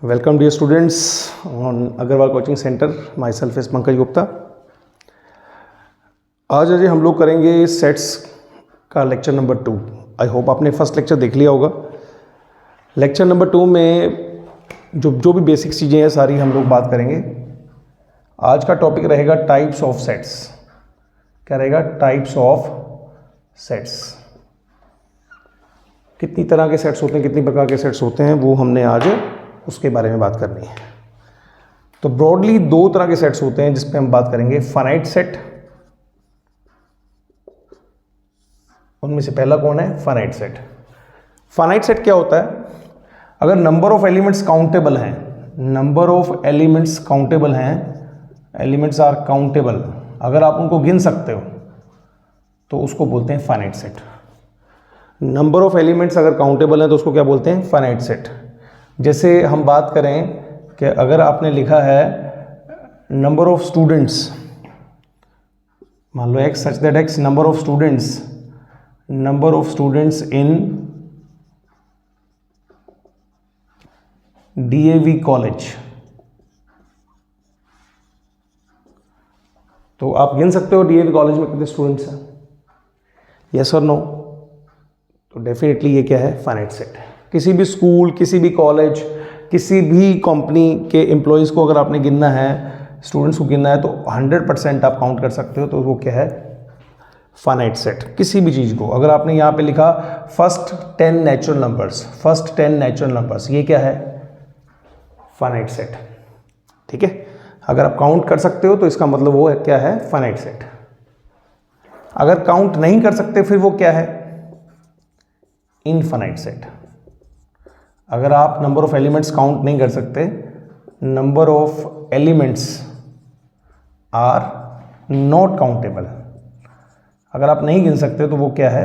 Welcome dear students on Agarwal Coaching Center. Myself is Pankaj Gupta. आज हम लोग करेंगे सेट्स का लेक्चर नंबर 2. आई होप आपने फर्स्ट लेक्चर देख लिया होगा. लेक्चर नंबर 2 में जो भी बेसिक चीज़ें हैं सारी हम लोग बात करेंगे. आज का टॉपिक रहेगा टाइप्स ऑफ सेट्स. क्या रहेगा? Types of sets. कितनी तरह के सेट्स होते हैं, कितनी प्रकार के सेट्स होते हैं, वो हमने आज उसके बारे में बात करनी है. तो ब्रॉडली 2 तरह के सेट्स होते हैं जिस पे हम बात करेंगे. फाइनाइट सेट, उनमें से पहला कौन है? Finite set. फाइनाइट सेट क्या होता है? अगर नंबर ऑफ एलिमेंट्स काउंटेबल हैं, नंबर ऑफ एलिमेंट्स काउंटेबल हैं, एलिमेंट्स आर काउंटेबल, अगर आप उनको गिन सकते हो तो उसको बोलते हैं finite set. Number of elements अगर काउंटेबल हैं तो उसको क्या बोलते हैं? Finite set. जैसे हम बात करें कि अगर आपने लिखा है नंबर ऑफ स्टूडेंट्स, मान लो X such that X number of students in DAV college, तो आप गिन सकते हो डीएवी कॉलेज में कितने स्टूडेंट्स हैं? यस और नो? तो डेफिनेटली ये क्या है? फाइनाइट सेट है. किसी भी स्कूल, किसी भी कॉलेज, किसी भी कंपनी के एम्प्लॉयज़ को अगर आपने गिनना है, स्टूडेंट्स को गिनना है, तो 100% आप काउंट कर सकते हो. तो वो क्या है? Finite set. किसी भी चीज़ को अगर आपने यहाँ पे लिखा फर्स्ट 10 नेचुरल नंबर्स, ये क्या है? Finite set. ठीक है. अगर आप काउंट कर सकते हो तो इसका मतलब वो है क्या है? Finite set. अगर काउंट नहीं कर सकते फिर वो क्या है? Infinite set. अगर आप नंबर ऑफ एलिमेंट्स काउंट नहीं कर सकते, number of elements are not countable, अगर आप नहीं गिन सकते तो वो क्या है?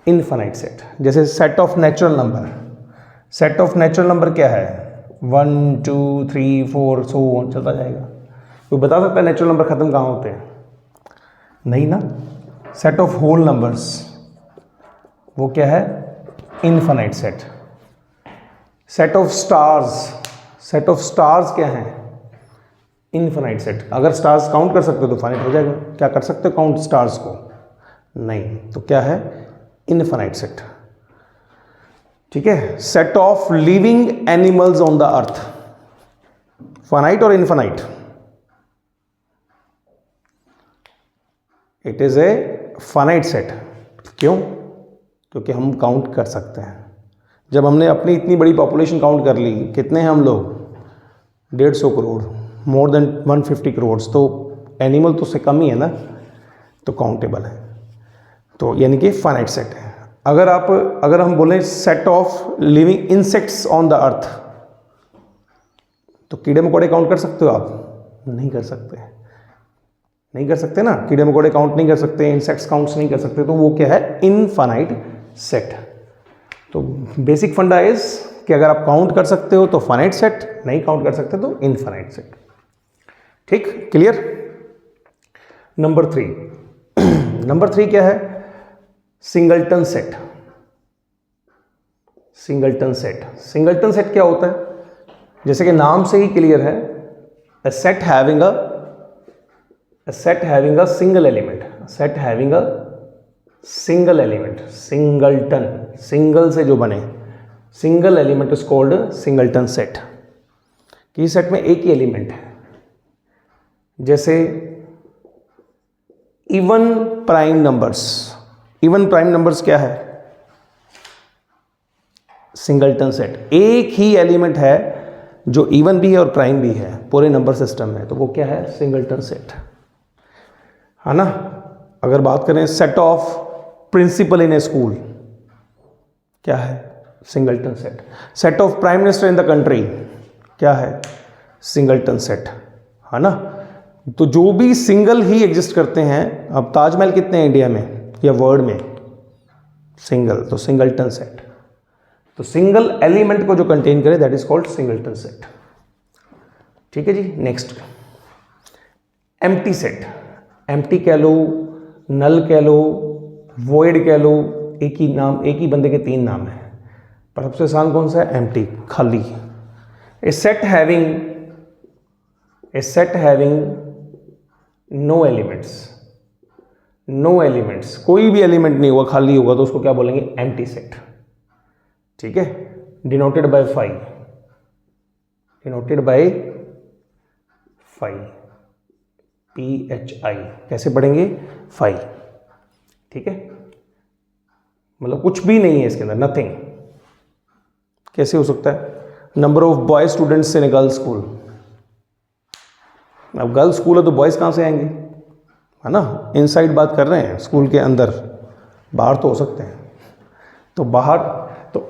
Infinite set. जैसे set of natural number. Set of natural number क्या है? 1 2 3 4 सो ऑन चलता जाएगा. कोई बता सकता है नेचुरल नंबर खत्म कहाँ होते हैं? नहीं ना. सेट ऑफ होल नंबर्स, वो क्या है? Infinite set. Set of stars क्या है? Infinite set. अगर स्टार्स काउंट कर सकते हो तो फाइनाइट हो जाएगा. क्या कर सकते हो काउंट स्टार्स को? नहीं. तो क्या है? Infinite set. ठीक है. Set of living animals on the earth, finite और infinite? It is a finite set. क्यों? क्योंकि हम काउंट कर सकते हैं. जब हमने अपनी इतनी बड़ी पॉपुलेशन काउंट कर ली, कितने हैं हम लोग? 150 करोड़, मोर देन 150 करोड़, तो एनिमल तो उससे कम ही है ना, तो काउंटेबल है. तो यानी कि फाइनाइट सेट है. अगर हम बोलें set of living insects on the अर्थ, तो कीड़े मकोड़े काउंट कर सकते हो आप? नहीं कर सकते ना. कीड़े मकोड़े काउंट नहीं कर सकते, इंसेक्ट्स काउंट्स नहीं कर सकते, तो वो क्या है? Infinite set. तो बेसिक फंडा इज कि अगर आप काउंट कर सकते हो तो फाइनाइट सेट, नहीं काउंट कर सकते तो इनफाइनाइट सेट. ठीक, क्लियर? नंबर 3 क्या है? Singleton set. सिंगलटन सेट क्या होता है? जैसे कि नाम से ही क्लियर है, a set having a single element, singleton, single से जो बने, single element is called singleton set. कि सेट में एक ही एलिमेंट है. जैसे इवन प्राइम नंबर्स क्या है? Singleton set. एक ही एलिमेंट है जो इवन भी है और प्राइम भी है पूरे नंबर सिस्टम में, तो वो क्या है? सिंगलटन सेट है ना. अगर बात करें set of principal in a school, क्या है? Singleton set. Set of prime minister in the country, क्या है? सिंगलटन सेट है ना. तो जो भी सिंगल ही एग्जिस्ट करते हैं, अब ताजमहल कितने हैं इंडिया में या वर्ल्ड में? सिंगल, तो सिंगलटन सेट. तो सिंगल एलिमेंट को जो कंटेन करे that is called singleton set. ठीक है जी. Next, empty set. एम्प्टी कह लो, नल कह लो, वॉइड कह लो, एक ही बंदे के 3 नाम हैं. पर सबसे आसान कौन सा है? एम्प्टी, खाली। ए सेट हैविंग नो एलिमेंट्स, कोई भी एलिमेंट नहीं होगा, खाली होगा, तो उसको क्या बोलेंगे? Empty set. ठीक है, डिनोटेड बाय PHI, कैसे पढ़ेंगे? फाई। ठीक है, मतलब कुछ भी नहीं है इसके अंदर, नथिंग। कैसे हो सकता है? Number of boy students in girls school. अब गर्ल्स स्कूल है तो बॉयज कहाँ से आएंगे, है ना? इनसाइड बात कर रहे हैं, स्कूल के अंदर, बाहर तो हो सकते हैं। तो बाहर तो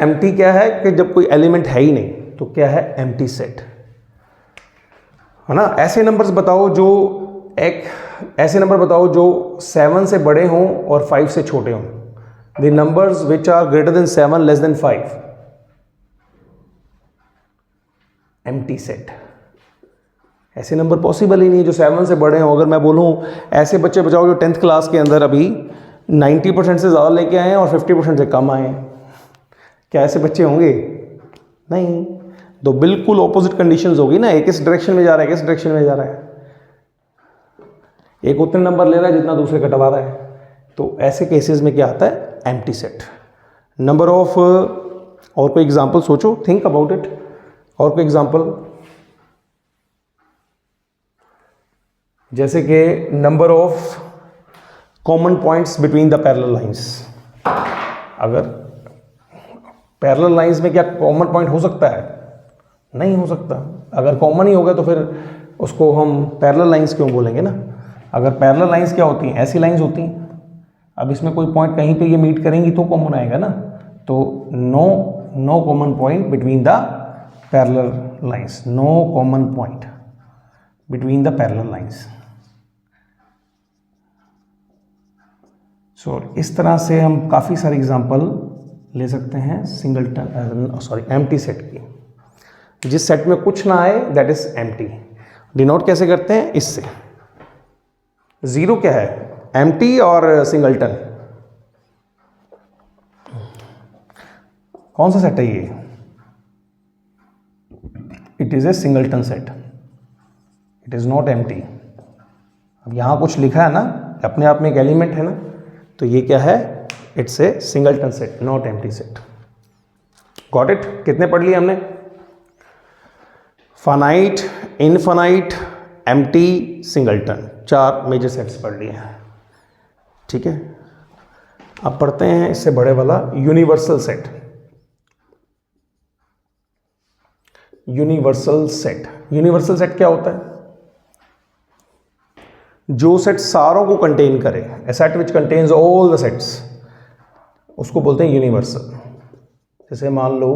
एम्प्टी क्या है कि जब कोई एलिमेंट है ही नहीं, तो क्या है? एम्प्टी सेट, है ना? ऐसे नंबर बताओ जो 7 से बड़े हों और 5 से छोटे हों। The numbers which are greater than 7 less than 5, empty set. ऐसे नंबर पॉसिबल ही नहीं है जो 7 से बड़े हों। अगर मैं बोलूँ ऐसे बच्चे बचाओ जो 10th क्लास के अंदर अभी 90% से ज़्यादा लेके आए हैं और 50% से कम आए हैं, क्या ऐसे बच्चे होंगे? नहीं। तो बिल्कुल ऑपोजिट कंडीशंस होगी ना, एक इस डायरेक्शन में जा रहा है, किस डायरेक्शन में जा रहा है, एक उतने नंबर ले रहा है जितना दूसरे कटवा रहा है। तो ऐसे केसेस में क्या आता है? Empty set. नंबर ऑफ, और कोई एग्जांपल सोचो, थिंक अबाउट इट, और कोई एग्जांपल, जैसे कि number of common points between the parallel lines. अगर पैरेलल लाइंस में क्या कॉमन पॉइंट हो सकता है? नहीं हो सकता। अगर कॉमन ही होगा तो फिर उसको हम पैरेलल लाइंस क्यों बोलेंगे ना? अगर पैरेलल लाइंस क्या होती हैं? ऐसी लाइंस होती हैं। अब इसमें कोई पॉइंट कहीं पे ये मीट करेंगी तो कॉमन आएगा ना। तो no common point between the parallel lines, no common point between the parallel lines. So इस तरह से हम काफ़ी सारे एग्जांपल ले सकते हैं एम्प्टी सेट की। जिस सेट में कुछ ना आए दैट इज एम्प्टी। डिनोट कैसे करते हैं? इससे। जीरो क्या है? एम्प्टी और सिंगलटन। कौन सा सेट है ये? It is A singleton set, it is not empty. अब यहां कुछ लिखा है ना, अपने आप में एक एलिमेंट है ना, तो ये क्या है? It's a singleton set, not empty set. Got it? कितने पढ़ लिए हमने? Finite, infinite, empty, singleton, 4 major sets पढ़ लिए हैं। ठीक है, अब पढ़ते हैं इससे बड़े वाला, यूनिवर्सल सेट। यूनिवर्सल सेट क्या होता है? जो सेट सारों को कंटेन करे, a set which contains all the sets, उसको बोलते हैं यूनिवर्सल। जैसे मान लो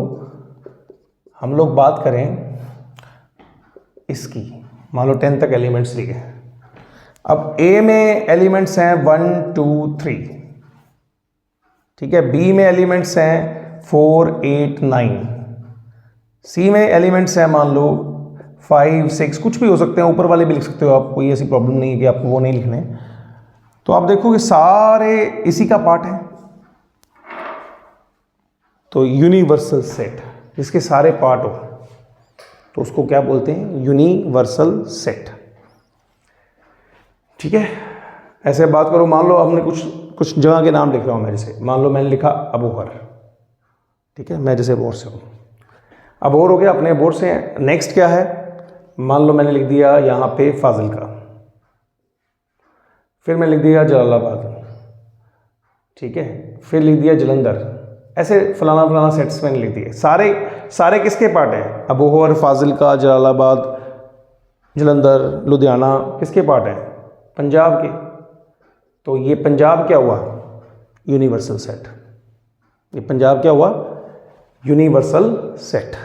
हम लोग बात करें इसकी, मान लो 10 तक एलिमेंट्स लिए। अब ए में एलिमेंट्स हैं 1 2 3, ठीक है। बी में एलिमेंट्स हैं 4 8 9, सी में एलिमेंट्स हैं मान लो 5 6, कुछ भी हो सकते हैं, ऊपर वाले भी लिख सकते हो आप, कोई ऐसी प्रॉब्लम नहीं है कि आपको वो नहीं लिखने। तो आप देखोगे सारे इसी का पार्ट है। तो यूनिवर्सल सेट जिसके सारे पार्ट हो तो उसको क्या बोलते हैं? Universal set. ठीक है, ऐसे बात करो, मान लो हमने कुछ जगह के नाम लिख रहा हूँ मैं, जैसे मान लो मैंने लिखा अबोहर, ठीक है, मैं जैसे अबोहर से हूँ, अबोहर हो गया, अपने अबोहर से हैं। नेक्स्ट क्या है? मान लो मैंने लिख दिया यहाँ पे फाजिलका, फिर मैं लिख दिया जलालाबाद, ठीक है, फिर लिख दिया जलंधर, ऐसे फलाना फलाना सेट्स मैंने लिख दिए। सारे किसके पार्ट हैं? अबोहर, फाजिलका, जलालाबाद, जलंधर, लुधियाना किसके पार्ट हैं? पंजाब के। तो ये पंजाब क्या हुआ? Universal set. ये पंजाब क्या हुआ? Universal set.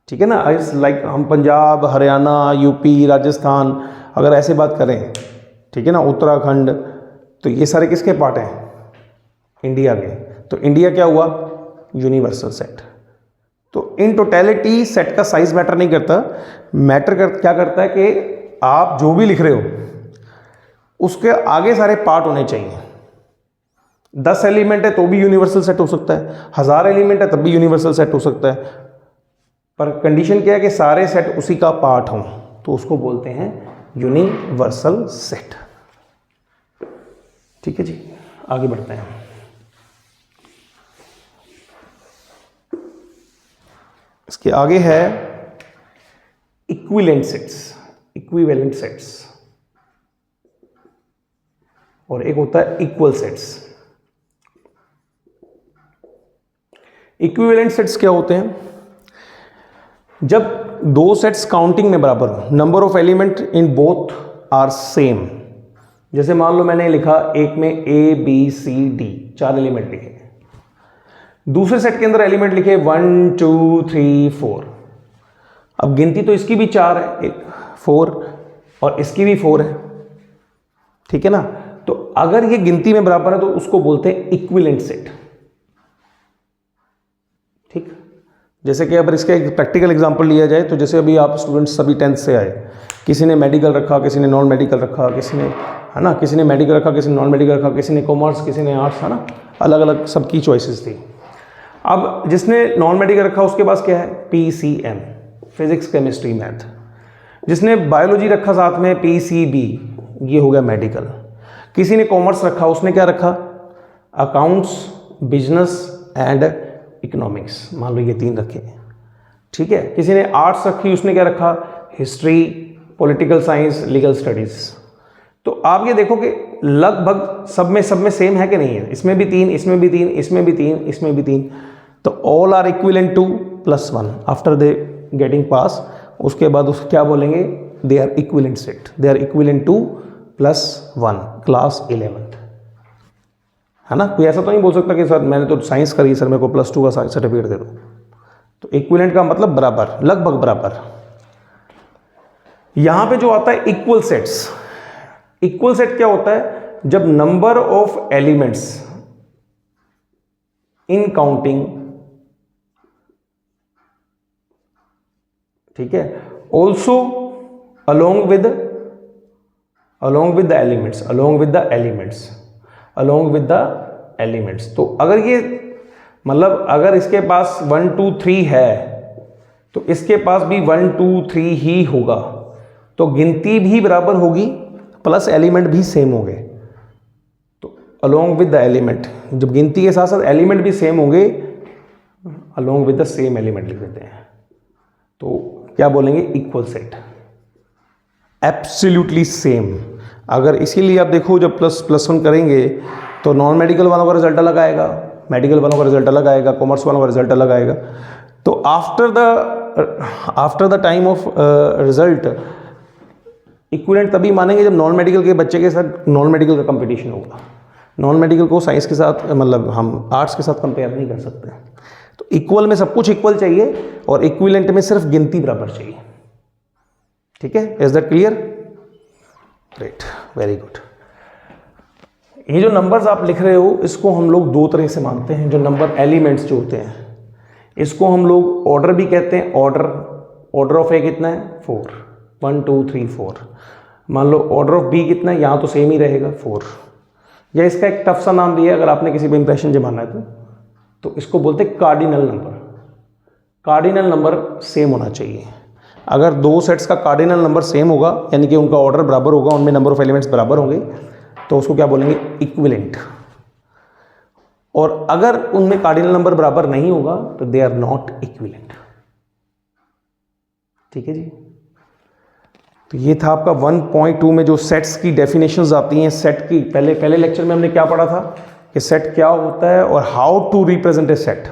ठीक है ना। इस लाइक हम पंजाब, हरियाणा, यूपी, राजस्थान अगर ऐसे बात करें, ठीक है ना, उत्तराखंड, तो ये सारे किसके पार्ट हैं? इंडिया के। तो इंडिया क्या हुआ? Universal set. तो इन टोटलिटी सेट का साइज मैटर नहीं करता, क्या करता है कि आप जो भी लिख रहे हो उसके आगे सारे पार्ट होने चाहिए। 10 एलिमेंट है तो भी यूनिवर्सल सेट हो सकता है, 1000 एलिमेंट है तब भी यूनिवर्सल सेट हो सकता है, पर कंडीशन क्या है कि सारे सेट उसी का पार्ट हों, तो उसको बोलते हैं यूनिवर्सल सेट। ठीक है जी, आगे बढ़ते हैं। इसके आगे है इक्विवेलेंट सेट्स, इक्विवेलेंट सेट्स, और एक होता है इक्वल सेट्स। इक्विवेलेंट सेट्स क्या होते हैं? जब दो सेट्स काउंटिंग में बराबर हो, number of element in both are same. जैसे मान लो मैंने लिखा एक में A B C D, 4 element लिखे, दूसरे सेट के अंदर एलिमेंट लिखे 1 2 3 4। अब गिनती तो इसकी भी 4 है, 4, और इसकी भी 4 है, ठीक है ना। तो अगर ये गिनती में बराबर है तो उसको बोलते हैं इक्विवेलेंट सेट। ठीक, जैसे कि अगर इसका एक प्रैक्टिकल एग्जांपल लिया जाए तो जैसे अभी आप स्टूडेंट्स सभी 10th से आए, किसी ने मेडिकल रखा, किसी ने नॉन मेडिकल रखा, किसी ने, है ना, किसी ने मेडिकल रखा, किसी ने नॉन मेडिकल रखा, किसी ने कॉमर्स, किसी ने आर्ट्स, है ना, अलग अलग सबकी चॉइसेस थी। अब जिसने नॉन मेडिकल रखा उसके पास क्या है? PCM, physics chemistry math. जिसने बायोलॉजी रखा साथ में PCB, ये हो गया मेडिकल। किसी ने कॉमर्स रखा, उसने क्या रखा? अकाउंट्स, बिजनेस एंड इकोनॉमिक्स, मान लो ये 3 रखे, ठीक है। किसी ने आर्ट्स रखी, उसने क्या रखा? History, political science, legal studies. तो आप ये देखो कि लगभग सब में सेम है कि नहीं है? इसमें भी 3, इसमें भी 3, इसमें भी 3, इसमें भी 3। तो all are equivalent to +1 after they getting pass. उसके बाद उस क्या बोलेंगे? They are equivalent set, they are equivalent to +1 class 11th, है ना। कोई ऐसा तो नहीं बोल सकता कि सर मैंने तो साइंस करी सर, मेरे को +2 का सर्टिफिकेट दे दो। तो इक्विवेलेंट का मतलब बराबर, लगभग बराबर। यहां पे जो आता है इक्वल सेट्स, इक्वल सेट क्या होता है? जब number of elements in counting, ठीक है, also along with the elements, तो अगर ये मतलब अगर इसके पास 1 2 3 है तो इसके पास भी 1 2 3 ही होगा, तो गिनती भी बराबर होगी प्लस एलिमेंट भी सेम होंगे। तो अलोंग विद द एलिमेंट, जब गिनती के साथ साथ एलिमेंट भी सेम होंगे, along with the same element लिख देते हैं, तो क्या बोलेंगे? Equal set, absolutely same. अगर इसीलिए आप देखो जब +1 करेंगे तो नॉन मेडिकल वालों का रिजल्ट अलग आएगा, मेडिकल वालों का रिजल्ट अलग आएगा, कॉमर्स वालों का रिजल्ट अलग आएगा। तो after the time of result equivalent तभी मानेंगे जब नॉन मेडिकल के बच्चे के साथ नॉन मेडिकल का कंपटीशन होगा। नॉन मेडिकल को साइंस के साथ, मतलब हम आर्ट्स के साथ कंपेयर नहीं कर सकते। तो इक्वल में सब कुछ इक्वल चाहिए और इक्विवेलेंट में सिर्फ गिनती बराबर चाहिए। ठीक है, is that clear? Great, very good. ये जो नंबर्स आप लिख रहे हो इसको हम लोग 2 तरह से मानते हैं। जो नंबर एलिमेंट्स जो होते हैं इसको हम लोग ऑर्डर भी कहते हैं। ऑर्डर ऑफ ए कितना है? 4, 1 2 3 4। मान लो ऑर्डर ऑफ बी कितना है? यहाँ तो सेम ही रहेगा 4। या इसका एक टफ सा नाम भी है, अगर आपने किसी भी इंप्रेशन जमाना है तो इसको बोलते हैं cardinal number. Cardinal number same होना चाहिए। अगर 2 सेट्स का कार्डिनल नंबर सेम होगा, यानी कि उनका ऑर्डर बराबर होगा, उनमें नंबर ऑफ एलिमेंट्स बराबर होंगे, तो उसको क्या बोलेंगे? इक्विवेलेंट। और अगर उनमें कार्डिनल नंबर बराबर नहीं होगा तो दे आर नॉट इक्विवेलेंट। ठीक है जी। तो ये था आपका 1.2 में जो सेट्स की डेफिनेशंस आती हैं। सेट की पहले लेक्चर में हमने क्या पढ़ा था कि सेट क्या होता है और how to represent a set.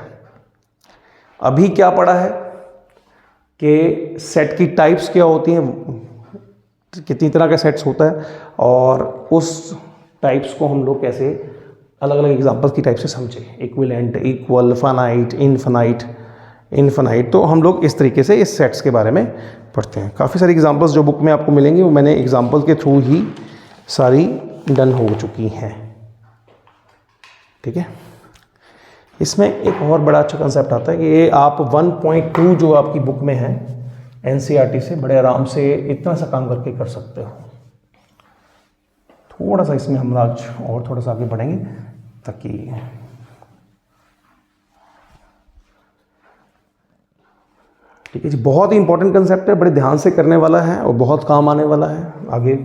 अभी क्या पढ़ा है कि सेट की टाइप्स क्या होती हैं, कितनी तरह का सेट्स होता है, और उस टाइप्स को हम लोग कैसे अलग अलग एग्जांपल्स की टाइप से समझे। Equivalent, equal, finite, infinite. तो हम लोग इस तरीके से इस सेट्स के बारे में पढ़ते हैं। काफ़ी सारी एग्जांपल्स जो बुक में आपको मिलेंगी वो मैंने एग्जांपल के थ्रू ही सारी डन हो चुकी हैं। ठीक है। इसमें एक और बड़ा अच्छा कंसेप्ट आता है कि ये आप 1.2 जो आपकी बुक में है NCERT से बड़े आराम से इतना सा काम करके कर सकते हो। थोड़ा सा इसमें हम आज और थोड़ा सा आगे बढ़ेंगे ताकि ठीक है जी, बहुत ही इंपॉर्टेंट कंसेप्ट है, बड़े ध्यान से करने वाला है और बहुत काम आने वाला है आगे।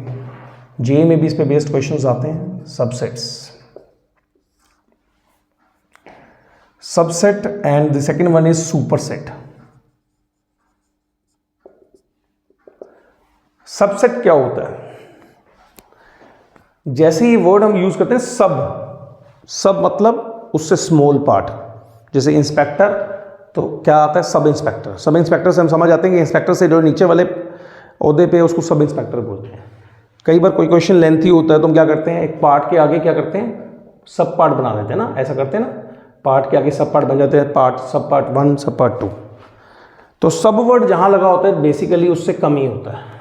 जे में भी इस पे बेस्ड क्वेश्चंस आते हैं। Subsets, subset and the second one is superset. Subset क्या होता है? जैसे ये वर्ड हम यूज करते हैं सब, सब मतलब उससे स्मॉल पार्ट, जैसे इंस्पेक्टर तो क्या आता है? Sub inspector. सब इंस्पेक्टर से हम समझ आते हैं कि इंस्पेक्टर से जो नीचे वाले ओहदे पे उसको सब इंस्पेक्टर बोलते हैं। कई बार कोई क्वेश्चन लेंथी होता है तो हम क्या करते हैं, एक पार्ट के आगे क्या करते हैं, सब पार्ट बना देते हैं ना, ऐसा करते हैं ना, पार्ट के आगे सब पार्ट बन जाते हैं, पार्ट, सब पार्ट 1, सब पार्ट 2। तो सब वर्ड जहां लगा होता है बेसिकली उससे कम ही होता है।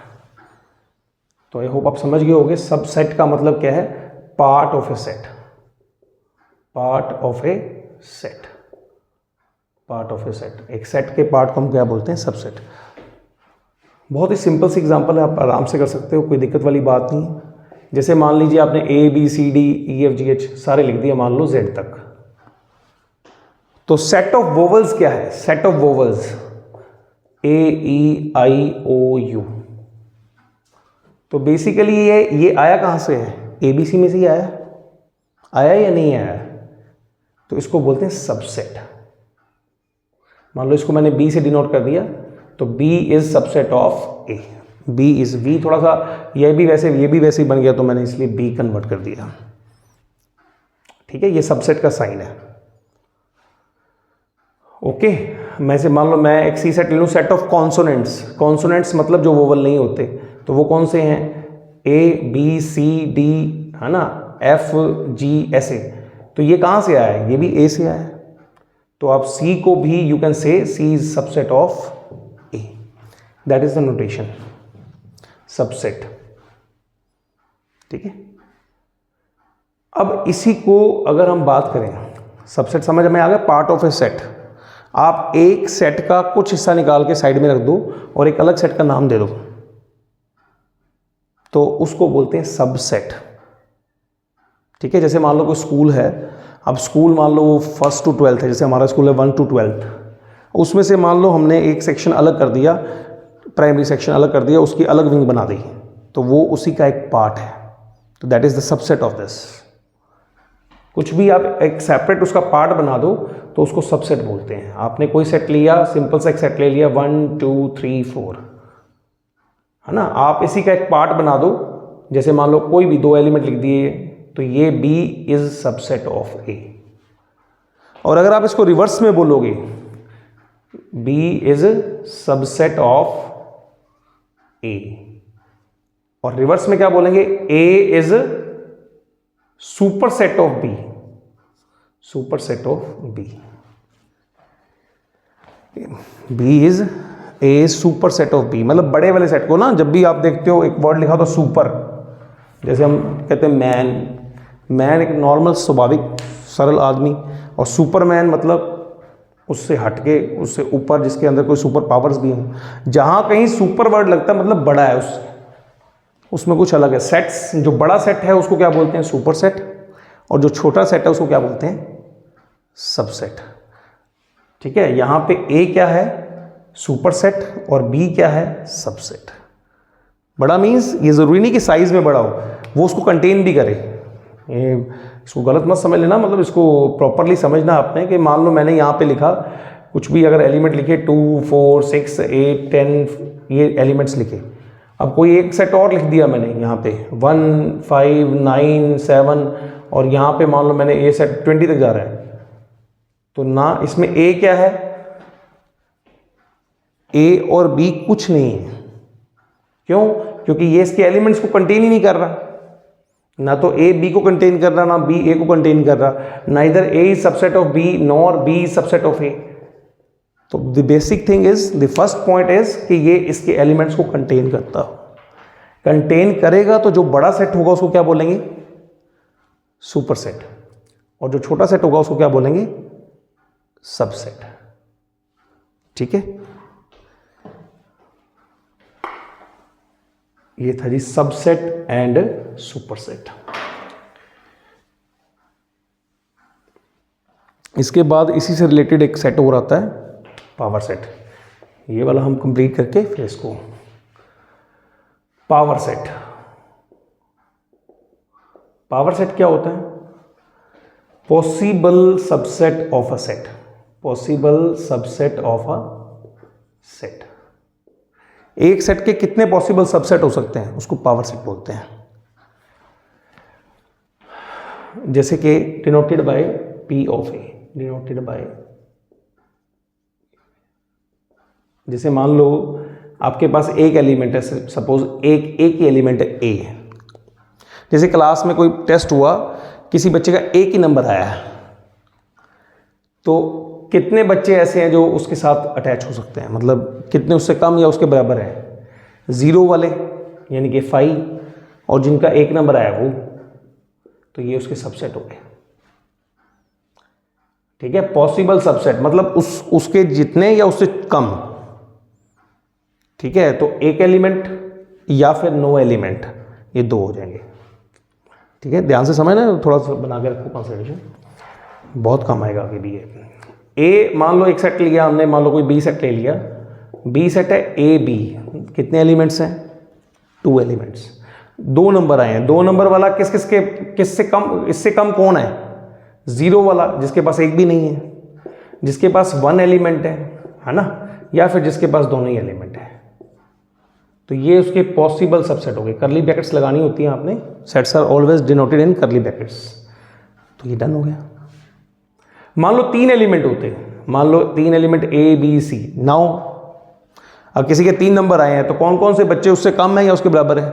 तो आई होप आप समझ गए होंगे सबसेट का मतलब क्या है, part of A set, part of A set, part of A set. एक सेट के पार्ट को हम क्या बोलते हैं, सबसेट। बहुत ही सिंपल सी एग्जांपल है, आप आराम से कर सकते हो, कोई दिक्कत वाली बात नहीं है। जैसे मान लीजिए आपने A B C D E F G H सारे लिख दिए, मान लो Z तक। तो सेट ऑफ वोवल्स क्या है? Set of vowels A E I O U। तो बेसिकली ये आया कहां से है? ABC में से ही आया, आया या नहीं आया? तो इसको बोलते हैं सबसेट। मान लो इसको मैंने B से डिनोट कर दिया, तो B is subset of A। B is V, थोड़ा सा ये भी वैसे ही बन गया तो मैंने इसलिए B कन्वर्ट कर दिया। ठीक है, ये सबसेट का साइन है। ओके, मैं से मान लो मैं एक सी सेट ले लूँ, सेट ऑफ कॉन्सोनेंट्स। कॉन्सोनेंट्स मतलब जो वोवल नहीं होते, तो वो कौन से हैं? A B C D, है ना, F G ऐसे। तो ये कहाँ से आया है? ये भी A से आया है। तो आप C को भी you can say C is subset of A। That is the notation, subset. ठीक है, अब इसी को अगर हम बात करें, सबसेट समझ में आ गया, पार्ट ऑफ ए सेट। आप एक सेट का कुछ हिस्सा निकाल के साइड में रख दो और एक अलग सेट का नाम दे दो, तो उसको बोलते हैं सबसेट। ठीक है, जैसे मान लो कोई स्कूल है, अब स्कूल मान लो वो 1st to 12th है, जैसे हमारा स्कूल है 1 to 12th। उसमें से मान लो हमने एक सेक्शन अलग कर दिया, प्राइमरी सेक्शन अलग कर दिया, उसकी अलग विंग बना दी, तो वो उसी का एक पार्ट है। तो that is the subset of this. कुछ भी आप एक सेपरेट उसका पार्ट बना दो तो उसको सबसेट बोलते हैं। आपने कोई सेट लिया, सिंपल सा एक सेट ले लिया 1 2 3 4, है ना, आप इसी का एक पार्ट बना दो, जैसे मान लो कोई भी 2 एलिमेंट लिख दिए, तो ये B is subset of A। और अगर आप इसको रिवर्स में बोलोगे, B is subset of A, और रिवर्स में क्या बोलेंगे, A is superset of B, superset of B। B is a superset of B, मतलब बड़े वाले सेट को ना, जब भी आप देखते हो एक वर्ड लिखा तो सुपर, जैसे हम कहते हैं मैन, मैन एक नॉर्मल स्वाभाविक सरल आदमी, और सुपरमैन मतलब उससे हटके, उससे ऊपर, जिसके अंदर कोई सुपर पावर्स भी हों। जहां कहीं सुपर वर्ड लगता है मतलब बड़ा है, उसमें कुछ अलग है। सेट्स, जो बड़ा सेट है उसको क्या बोलते हैं, सुपर सेट, और जो छोटा सेट है उसको क्या बोलते हैं, सबसेट। ठीक है, यहां पे A क्या है, सुपर सेट, और B क्या है, सबसेट। बड़ा मीन्स ये जरूरी नहीं कि साइज में बड़ा हो, वो उसको कंटेन भी करे। ये इसको गलत मत समझ लेना, मतलब इसको प्रॉपरली समझना आपने, कि मान लो मैंने यहाँ पे लिखा कुछ भी, अगर एलिमेंट लिखे 2 4 6 8 10, ये एलिमेंट्स लिखे। अब कोई एक सेट और लिख दिया मैंने यहाँ पे 1 5 9 7, और यहाँ पे मान लो मैंने A सेट 20 तक जा रहा है, तो ना इसमें A क्या है, A और B कुछ नहीं है। क्यों? क्योंकि ये इसके एलिमेंट्स को कंटेन ही नहीं कर रहा, ना तो A B को कंटेन कर रहा, ना B A को कंटेन कर रहा। Neither A is subset of B nor B is subset of A। तो the basic thing is, the first point is कि ये इसके एलिमेंट्स को कंटेन करता हो। कंटेन करेगा तो जो बड़ा सेट होगा उसको क्या बोलेंगे, सुपर सेट, और जो छोटा सेट होगा उसको क्या बोलेंगे, सबसेट। ठीक है, ये था जी सबसेट एंड सुपरसेट। इसके बाद इसी से रिलेटेड एक सेट और आता है पावर सेट। ये वाला हम कंप्लीट करके फिर इसको पावर सेट। पावर सेट क्या होता है? Possible subset of a set. Possible subset of a set. एक सेट के कितने पॉसिबल सबसेट हो सकते हैं उसको पावर सेट बोलते हैं। जैसे कि denoted by P of A, denoted by, जैसे मान लो आपके पास एक एलिमेंट है, सपोज एक ही एलिमेंट है A। जैसे क्लास में कोई टेस्ट हुआ, किसी बच्चे का एक ही नंबर आया है, तो कितने बच्चे ऐसे हैं जो उसके साथ अटैच हो सकते हैं, मतलब कितने उससे कम या उसके बराबर है? 0 वाले यानी कि 5, और जिनका एक नंबर आया वो, तो ये उसके सबसेट हो गए। ठीक है, पॉसिबल सबसेट मतलब उसके जितने या उससे कम। ठीक है, तो एक एलिमेंट या फिर नो एलिमेंट, ये 2 हो जाएंगे। ठीक है, ध्यान से समझना, थोड़ा सा बना के रखो कंसिडरेशन, बहुत काम आएगा आगे भी। ए मान लो एक सेट लिया हमने, मान लो कोई बी सेट ले लिया, बी सेट है ए बी, कितने एलिमेंट्स हैं? 2 एलिमेंट्स, 2 नंबर आए हैं। 2 नंबर वाला किससे कम, इससे कम कौन है? 0 वाला, जिसके पास एक भी नहीं है, जिसके पास 1 एलिमेंट है ना, या फिर जिसके पास दोनों ही एलिमेंट है। तो ये उसके पॉसिबल सबसेट हो गए। करली ब्रैकेट्स लगानी होती हैं आपने, sets are always denoted in curly brackets. तो ये डन हो गया। मान लो 3 एलिमेंट होते हैं, मान लो 3 element A B C। Now अब किसी के 3 नंबर आए हैं, तो कौन कौन से बच्चे उससे कम है या उसके बराबर है?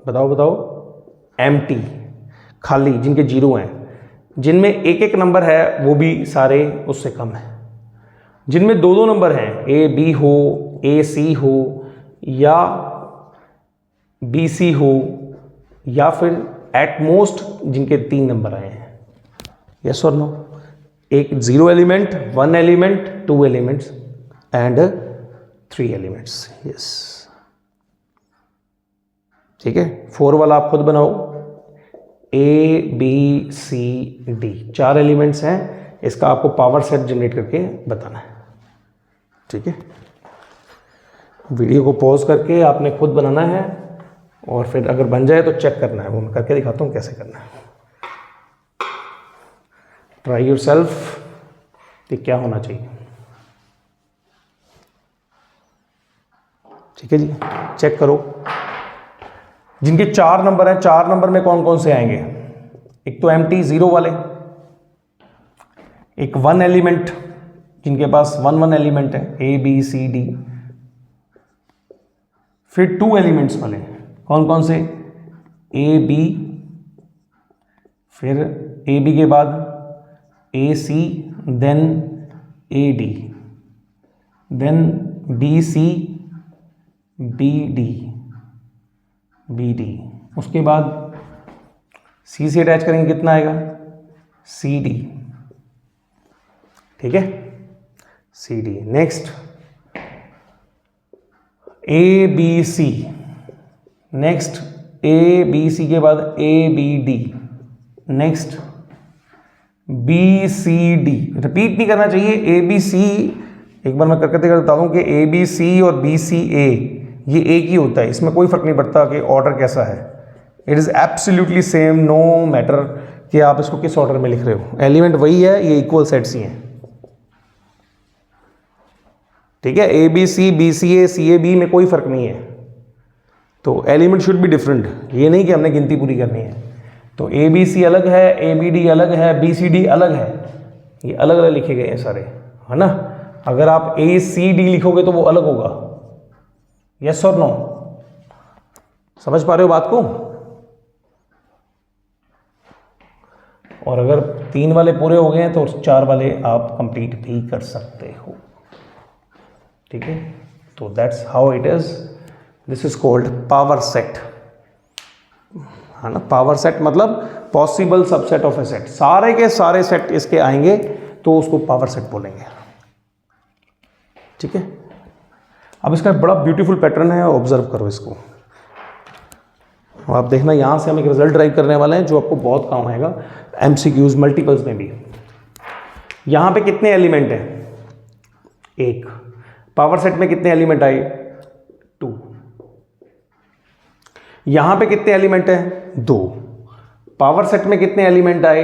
बताओ बताओ। एम्प्टी, खाली, जिनके 0 हैं। जिनमें एक एक नंबर है वो भी सारे उससे कम है। जिनमें 2 नंबर हैं, A B हो, A C हो, या B C हो, या फिर एट मोस्ट जिनके 3 नंबर आए हैं। यस और नो? एक 0 element, 1 element, 2 elements and 3 elements. Yes, ठीक है। 4 वाला आप खुद बनाओ। A B C D 4 elements हैं, इसका आपको पावर सेट जनरेट करके बताना है। ठीक है, वीडियो को पॉज करके आपने खुद बनाना है, और फिर अगर बन जाए तो चेक करना है। वो मैं करके दिखाता हूँ कैसे करना है। ट्राई योर सेल्फ कि क्या होना चाहिए। ठीक है जी, चेक करो। जिनके 4 नंबर हैं, 4 नंबर में कौन कौन से आएंगे? एक तो एम्प्टी 0 वाले, एक 1 एलिमेंट, जिनके पास 1 एलिमेंट है, A B C D। फिर 2 एलिमेंट्स वाले, कौन कौन से? A B, फिर A B के बाद A C, then A D, then B C, B D, B D। उसके बाद C से अटैच करेंगे, कितना आएगा? C D। ठीक है, C D। Next A B C, next A B C के बाद A B D, next B C D। Repeat नहीं करना चाहिए। A B C, एक बार मैं करके बता दूं कि A B C और B C A ये एक ही होता है, इसमें कोई फर्क नहीं पड़ता कि ऑर्डर कैसा है। It is absolutely same, no matter कि आप इसको किस ऑर्डर में लिख रहे हो, एलिमेंट वही है, ये इक्वल सेट्स ही हैं। ठीक है, A B C B C A C A B में कोई फर्क नहीं है, तो एलिमेंट शुड बी डिफरेंट। ये नहीं कि हमने गिनती पूरी करनी है। तो A B C अलग है, A B D अलग है, B C D अलग है, ये अलग अलग लिखे गए हैं सारे, है ना। अगर आप A C D लिखोगे तो वो अलग होगा। यस और नो? समझ पा रहे हो बात को? और अगर 3 वाले पूरे हो गए हैं तो 4 वाले आप कंप्लीट भी कर सकते हो। ठीक है, तो that's how it is. This is called power set, है ना। पावर सेट मतलब possible subset of A set. सारे के सारे सेट इसके आएंगे तो उसको पावर सेट बोलेंगे। ठीक है, अब इसका बड़ा ब्यूटीफुल पैटर्न है, ऑब्जर्व करो इसको। आप देखना यहाँ से हम एक रिजल्ट ड्राइव करने वाले हैं जो आपको बहुत काम आएगा MCQs मल्टीपल्स में भी। यहाँ पे कितने एलिमेंट हैं? 1। पावर सेट में कितने एलिमेंट आए? 2। यहाँ पे कितने एलिमेंट हैं? 2। पावर सेट में कितने एलिमेंट आए?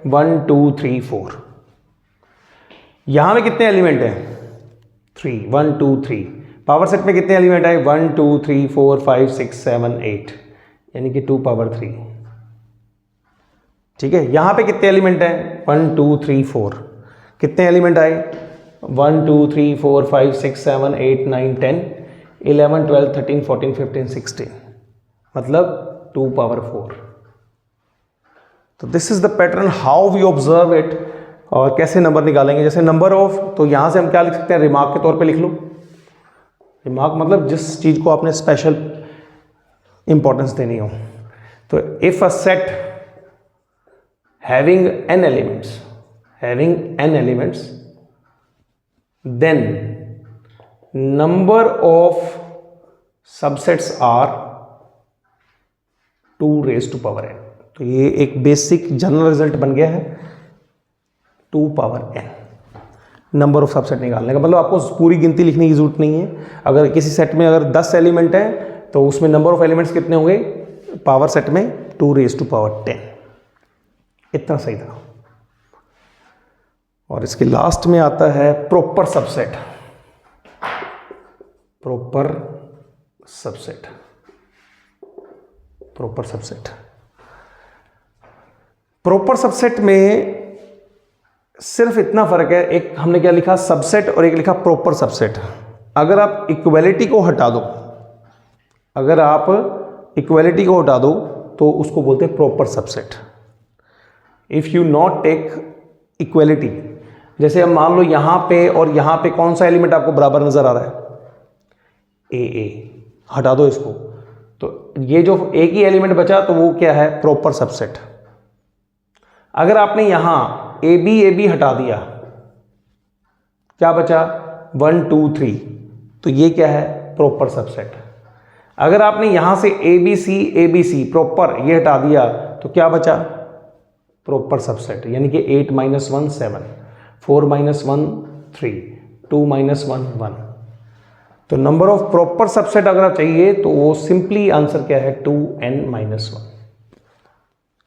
1 2 3 4। यहाँ में कितने एलिमेंट हैं? 3। 1 2 3। पावर सेट में कितने एलिमेंट आए? 1 2 3 4 5 6 7 8, यानी कि 2 पावर 3। ठीक है, यहाँ पे कितने एलिमेंट हैं? 1 2 3 4। कितने एलिमेंट आए? 1 2 3 4 5 6 7 8 9 10 11 12 13 14 15 16, मतलब 2 पावर 4। तो this is the pattern how we observe it. और कैसे नंबर निकालेंगे? जैसे नंबर ऑफ, तो यहां से हम क्या लिख सकते हैं? रिमार्क के तौर पे लिख लो। रिमार्क मतलब जिस चीज को आपने स्पेशल इंपॉर्टेंस देनी हो। तो if a set having n elements then number of subsets are 2 raised to power n। तो ये एक बेसिक जनरल रिजल्ट बन गया है 2 power n number of subset निकालने का। मतलब आपको पूरी गिनती लिखने की जरूरत नहीं है। अगर किसी सेट में अगर 10 एलिमेंट है तो उसमें नंबर ऑफ एलिमेंट्स कितने होंगे? पावर सेट में 2 रेज टू पावर 10। इतना सही था। और इसके लास्ट में आता है proper subset. Proper subset proper subset में सिर्फ इतना फर्क है, एक हमने क्या लिखा? सबसेट, और एक लिखा प्रॉपर सबसेट। अगर आप इक्वलिटी को हटा दो, तो उसको बोलते हैं proper subset. If you not take equality, जैसे अब मान लो यहां पे और यहां पे कौन सा एलिमेंट आपको बराबर नजर आ रहा है? ए। हटा दो इसको, तो ये जो एक ही एलिमेंट बचा तो वो क्या है? Proper subset. अगर आपने यहां ए बी हटा दिया, क्या बचा? 1 2 3, तो ये क्या है? Proper subset. अगर आपने यहां से ए बी सी प्रॉपर ये हटा दिया, तो क्या बचा? Proper subset. यानी कि 8 - 1 7, 4 - 1 3, 2 - 1 1। तो नंबर ऑफ प्रॉपर सबसेट अगर आप चाहिए तो वो सिंपली आंसर क्या है? 2n - 1।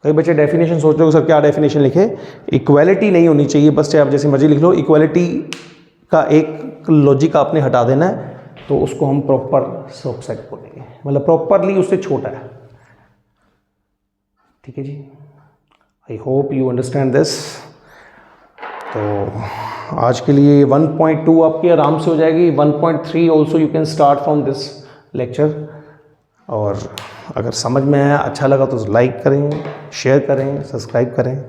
कई बच्चे डेफिनेशन सोच रहे हो सर क्या डेफिनेशन लिखे? इक्वालिटी नहीं होनी चाहिए, बस चाहे आप जैसे मर्जी लिख लो। इक्वालिटी का एक लॉजिक आपने हटा देना है, तो उसको हम प्रॉपर सबसेट बोलेंगे, मतलब प्रॉपरली उससे छोटा है। ठीक है जी, I hope you understand this. तो आज के लिए 1.2 आपकी आराम से हो जाएगी। 1.3 also you can start from this lecture. और अगर समझ में आया, अच्छा लगा तो लाइक करें, शेयर करें, सब्सक्राइब करें।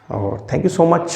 और थैंक यू सो मच।